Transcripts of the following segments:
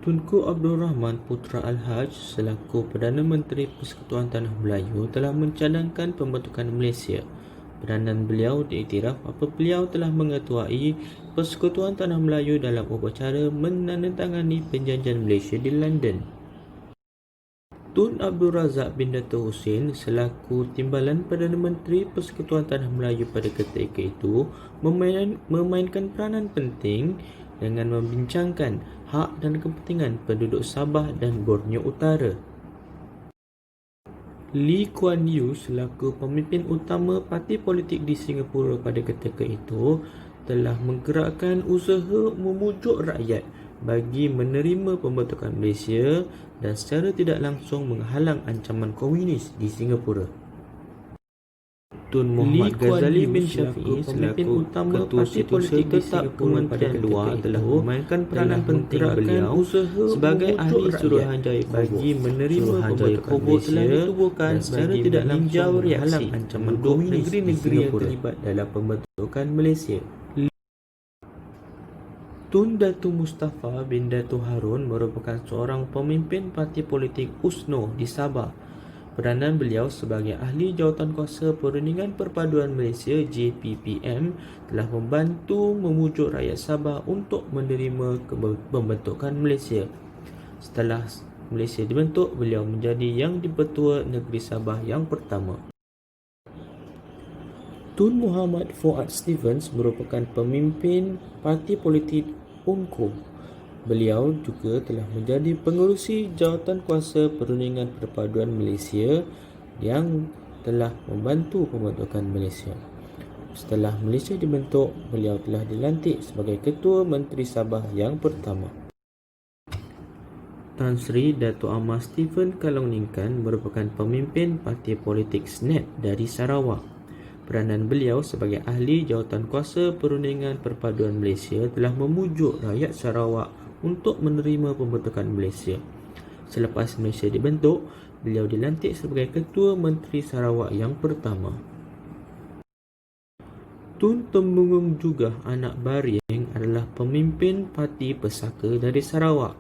Tunku Abdul Rahman Putra Al-Haj selaku Perdana Menteri Persekutuan Tanah Melayu telah mencadangkan pembentukan Malaysia. Peranan beliau diiktiraf apabila beliau telah mengetuai Persekutuan Tanah Melayu dalam upacara menandatangani Perjanjian Malaysia di London. Tun Abdul Razak bin Dato' Hussein selaku Timbalan Perdana Menteri Persekutuan Tanah Melayu pada ketika itu memainkan peranan penting dengan membincangkan hak dan kepentingan penduduk Sabah dan Borneo Utara. Lee Kuan Yew selaku pemimpin utama parti politik di Singapura pada ketika itu telah menggerakkan usaha memujuk rakyat bagi menerima pembentukan Malaysia dan secara tidak langsung menghalang ancaman komunis di Singapura. Tun Muhammad Ghazali bin Syafi'i pemimpin utama parti politik tetap Kementerian Luar telah memainkan peranan penting beliau sebagai ahli Suruhanjaya bagi menerima pembentukan Malaysia dan secara tidak langsung menghalang ancaman komunis negeri-negeri yang terlibat dalam pembentukan Malaysia. Tun Datu Mustafa bin Datu Harun merupakan seorang pemimpin parti politik USNO di Sabah. Peranan beliau sebagai ahli jawatankuasa Perundingan Perpaduan Malaysia JPPM telah membantu memujuk rakyat Sabah untuk menerima pembentukan Malaysia. Setelah Malaysia dibentuk, beliau menjadi Yang di-Pertua Negeri Sabah yang pertama. Tun Muhammad Fuad Stevens merupakan pemimpin parti politik UNCO. Beliau juga telah menjadi pengerusi Jawatankuasa Perundingan Perpaduan Malaysia yang telah membantu pembentukan Malaysia. Setelah Malaysia dibentuk, beliau telah dilantik sebagai Ketua Menteri Sabah yang pertama. Tan Sri Dato' Amar Stephen Kalong Ningkan merupakan pemimpin parti politik SNAP dari Sarawak. Peranan beliau sebagai ahli Jawatankuasa Perundingan Perpaduan Malaysia telah memujuk rakyat Sarawak untuk menerima pembentukan Malaysia. Selepas Malaysia dibentuk, beliau dilantik sebagai Ketua Menteri Sarawak yang pertama. Tun Temunggung Jugah Anak Baring adalah pemimpin parti Pesaka dari Sarawak.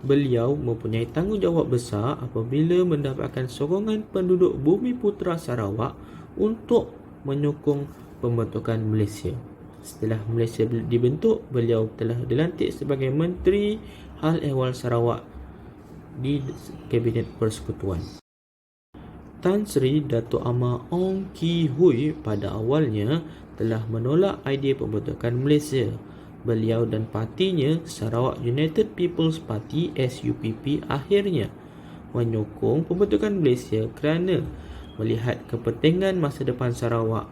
Beliau mempunyai tanggungjawab besar apabila mendapatkan sokongan penduduk Bumi Putera Sarawak untuk menyokong pembentukan Malaysia. Setelah Malaysia dibentuk, beliau telah dilantik sebagai Menteri Hal Ehwal Sarawak di Kabinet Persekutuan. Tan Sri Dato' Amar Ong Ki Hui pada awalnya telah menolak idea pembentukan Malaysia. Beliau dan partinya Sarawak United People's Party SUPP akhirnya menyokong pembentukan Malaysia kerana melihat kepentingan masa depan Sarawak.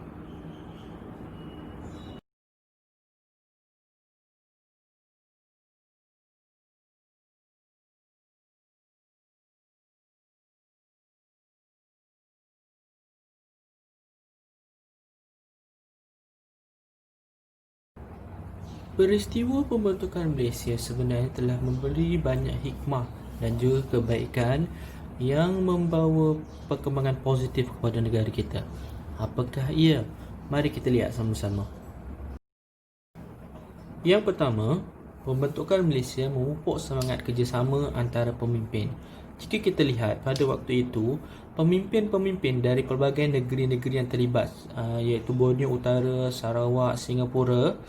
Peristiwa pembentukan Malaysia sebenarnya telah memberi banyak hikmah dan juga kebaikan yang membawa perkembangan positif kepada negara kita. Apakah ia? Mari kita lihat sama-sama. Yang pertama, pembentukan Malaysia memupuk semangat kerjasama antara pemimpin. Jika kita lihat pada waktu itu, pemimpin-pemimpin dari pelbagai negeri-negeri yang terlibat iaitu Borneo Utara, Sarawak, Singapura,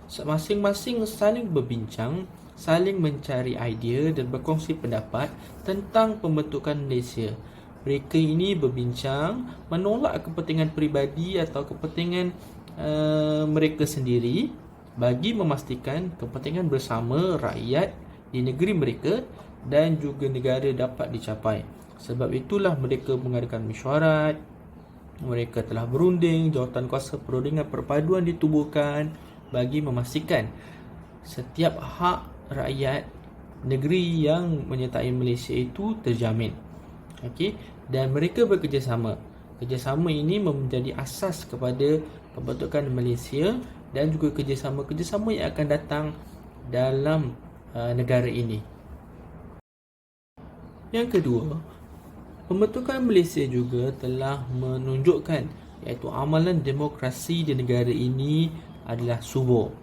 masing-masing saling berbincang, saling mencari idea dan berkongsi pendapat tentang pembentukan Malaysia. Mereka ini berbincang menolak kepentingan peribadi atau kepentingan mereka sendiri bagi memastikan kepentingan bersama rakyat di negeri mereka dan juga negara dapat dicapai. Sebab itulah mereka mengadakan mesyuarat, mereka telah berunding, Jawatankuasa Perundingan Perpaduan ditubuhkan bagi memastikan setiap hak rakyat negeri yang menyertai Malaysia itu terjamin. Okey, dan mereka bekerjasama. Kerjasama ini menjadi asas kepada pembentukan Malaysia dan juga kerjasama-kerjasama yang akan datang dalam negara ini. Yang kedua, pembentukan Malaysia juga telah menunjukkan iaitu amalan demokrasi di negara ini adalah subur.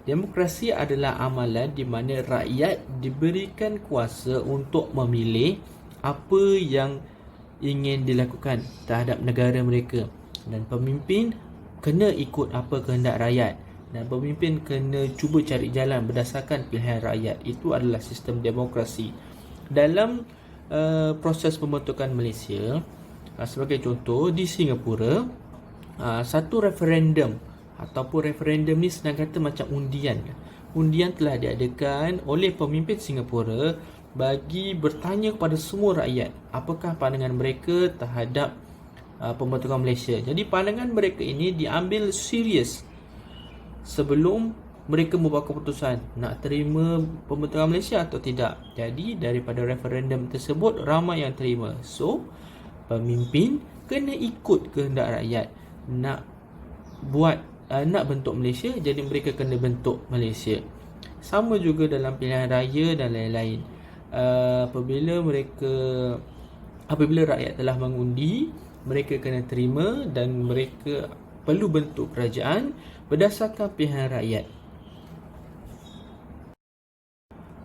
Demokrasi adalah amalan di mana rakyat diberikan kuasa untuk memilih apa yang ingin dilakukan terhadap negara mereka, dan pemimpin kena ikut apa kehendak rakyat, dan pemimpin kena cuba cari jalan berdasarkan pilihan rakyat. Itu adalah sistem demokrasi. Dalam proses pembentukan Malaysia, sebagai contoh di Singapura, satu referendum ataupun referendum ni senang kata macam undian. Undian telah diadakan oleh pemimpin Singapura bagi bertanya kepada semua rakyat apakah pandangan mereka terhadap pembentukan Malaysia. Jadi pandangan mereka ini diambil serius sebelum mereka membuat keputusan nak terima pembentukan Malaysia atau tidak. Jadi daripada referendum tersebut ramai yang terima. So pemimpin kena ikut kehendak rakyat nak bentuk Malaysia, jadi mereka kena bentuk Malaysia. Sama juga dalam pilihan raya dan lain-lain. Apabila rakyat telah mengundi, mereka kena terima dan mereka perlu bentuk kerajaan berdasarkan pilihan rakyat.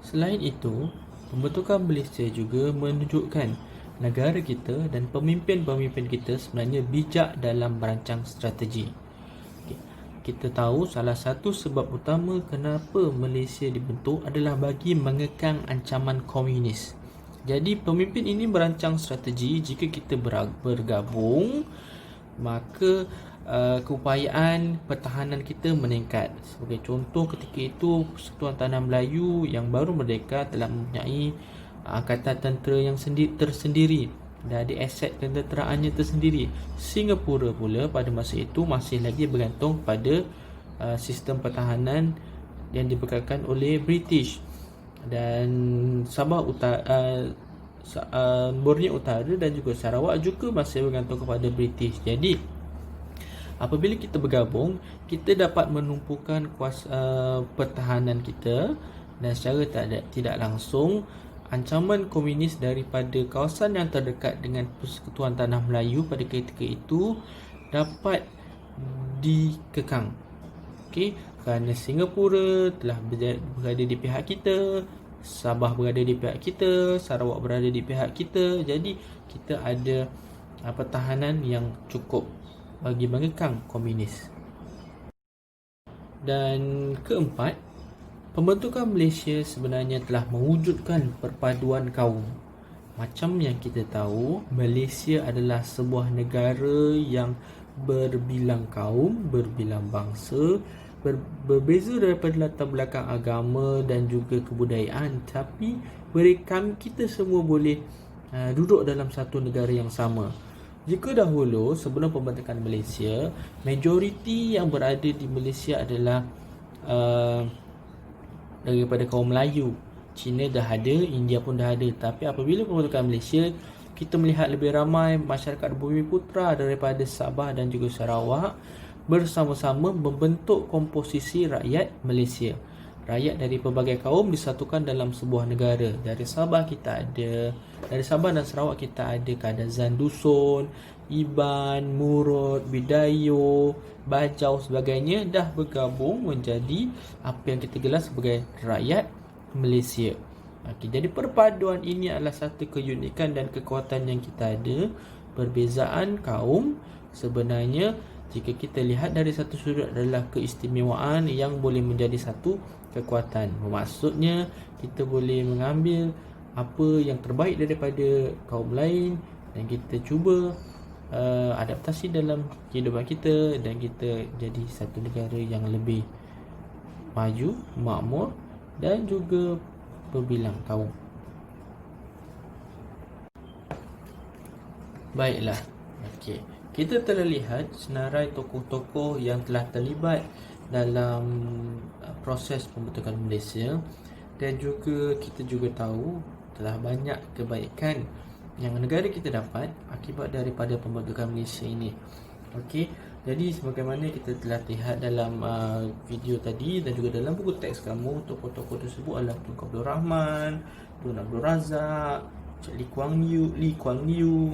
Selain itu, pembentukan Malaysia juga menunjukkan negara kita dan pemimpin-pemimpin kita sebenarnya bijak dalam merancang strategi. Kita tahu salah satu sebab utama kenapa Malaysia dibentuk adalah bagi mengekang ancaman komunis. Jadi pemimpin ini merancang strategi, jika kita bergabung, maka keupayaan pertahanan kita meningkat. Sebagai contoh, ketika itu Persekutuan Tanah Melayu yang baru merdeka telah mempunyai angkatan tentera yang tersendiri dan ada aset ketenteraannya tersendiri. Singapura pula pada masa itu masih lagi bergantung pada sistem pertahanan yang dibekalkan oleh British, dan Borneo Utara dan juga Sarawak juga masih bergantung kepada British. Jadi apabila kita bergabung, kita dapat menumpukan kuasa pertahanan kita, dan secara tidak langsung ancaman komunis daripada kawasan yang terdekat dengan Persekutuan Tanah Melayu pada ketika itu dapat dikekang. Kerana Singapura telah berada di pihak kita, Sabah berada di pihak kita, Sarawak berada di pihak kita. Jadi kita ada pertahanan yang cukup bagi mengekang komunis. Dan keempat, pembentukan Malaysia sebenarnya telah mewujudkan perpaduan kaum. Macam yang kita tahu, Malaysia adalah sebuah negara yang berbilang kaum, berbilang bangsa, berbeza daripada latar belakang agama dan juga kebudayaan, tapi kita semua boleh duduk dalam satu negara yang sama. Jika dahulu sebelum pembentukan Malaysia, majoriti yang berada di Malaysia adalah daripada kaum Melayu. Cina dah ada, India pun dah ada. Tapi apabila pembentukan Malaysia, kita melihat lebih ramai masyarakat Bumiputera daripada Sabah dan juga Sarawak bersama-sama membentuk komposisi rakyat Malaysia. Rakyat dari pelbagai kaum disatukan dalam sebuah negara. Dari Sabah dan Sarawak kita ada Kadazan Dusun, Iban, Murut, Bidayu, Bajau sebagainya dah bergabung menjadi apa yang kita gelar sebagai rakyat Malaysia. Jadi perpaduan ini adalah satu keunikan dan kekuatan yang kita ada. Perbezaan kaum sebenarnya, jika kita lihat dari satu sudut, adalah keistimewaan yang boleh menjadi satu kekuatan. Maksudnya kita boleh mengambil apa yang terbaik daripada kaum lain dan kita cuba adaptasi dalam kehidupan kita, dan kita jadi satu negara yang lebih maju, makmur dan juga berbilang kaum. Baiklah, kita telah lihat senarai tokoh-tokoh yang telah terlibat dalam proses pembentukan Malaysia, dan juga kita juga tahu telah banyak kebaikan yang negara kita dapat akibat daripada pembentukan Malaysia ini. Jadi sebagaimana kita telah lihat dalam video tadi dan juga dalam buku teks kamu, tokoh-tokoh tersebut adalah Tun Abdul Rahman, Tun Abdul Razak, Lee Kuan Yew,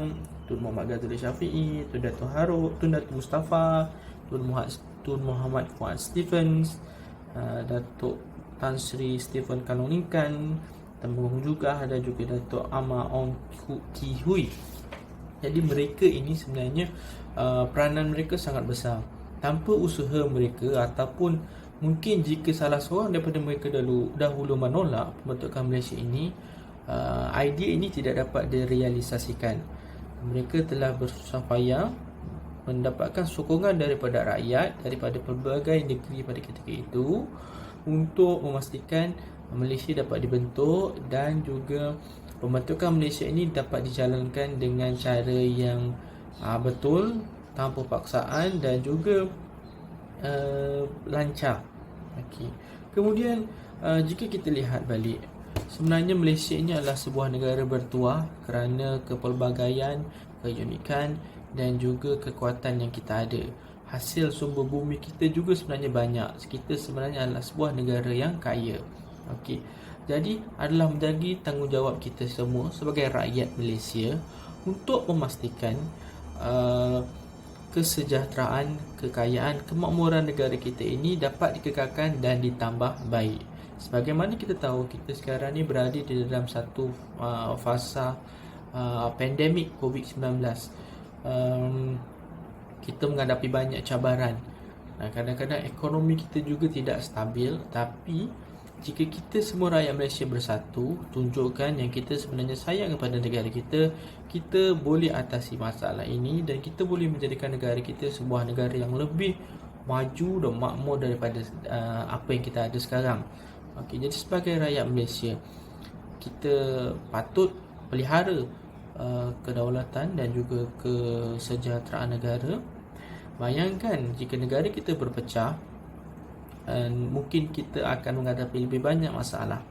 Tun Muhammad Ghazali Syafi'i, Tun Dato' Harun, Tun Dato' Mustafa, Tun Muhammad Fuad Stephens, Datuk Tan Sri Stephen Kanonikan, Temburong juga ada juga Datuk Ama Ong Ki Hui. Jadi mereka ini sebenarnya peranan mereka sangat besar. Tanpa usaha mereka ataupun mungkin jika salah seorang daripada mereka dahulu menolak pembentukan Malaysia ini, idea ini tidak dapat direalisasikan. Mereka telah bersusah payah mendapatkan sokongan daripada rakyat, daripada pelbagai negeri pada ketika itu untuk memastikan Malaysia dapat dibentuk dan juga pembentukan Malaysia ini dapat dijalankan dengan cara yang betul, tanpa paksaan dan juga lancar. Okey. Kemudian jika kita lihat balik, sebenarnya Malaysia ini adalah sebuah negara bertuah kerana kepelbagaian, keunikan dan juga kekuatan yang kita ada. Hasil sumber bumi kita juga sebenarnya banyak. Kita sebenarnya adalah sebuah negara yang kaya. Okey. Jadi adalah menjadi tanggungjawab kita semua sebagai rakyat Malaysia untuk memastikan kesejahteraan, kekayaan, kemakmuran negara kita ini dapat dikekalkan dan ditambah baik. Sebagaimana kita tahu, kita sekarang ni berada di dalam satu fasa pandemik COVID-19. Kita menghadapi banyak cabaran. Kadang-kadang ekonomi kita juga tidak stabil. Tapi jika kita semua rakyat Malaysia bersatu, tunjukkan yang kita sebenarnya sayang kepada negara kita, kita boleh atasi masalah ini dan kita boleh menjadikan negara kita sebuah negara yang lebih maju dan makmur daripada apa yang kita ada sekarang. Okey, jadi sebagai rakyat Malaysia, kita patut pelihara kedaulatan dan juga kesejahteraan negara. Bayangkan jika negara kita berpecah, mungkin kita akan menghadapi lebih banyak masalah.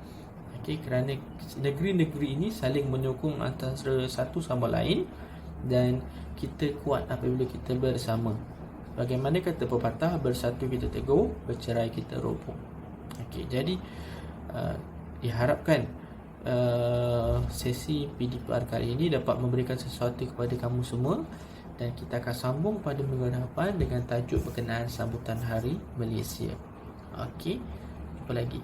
Okey, kerana negeri-negeri ini saling menyokong antara satu sama lain dan kita kuat apabila kita bersama. Bagaimana kata pepatah, bersatu kita teguh, bercerai kita roboh. Okey, jadi diharapkan sesi PDPR kali ini dapat memberikan sesuatu kepada kamu semua, dan kita akan sambung pada minggu depan dengan tajuk berkenaan sambutan Hari Malaysia. Okey, jumpa lagi.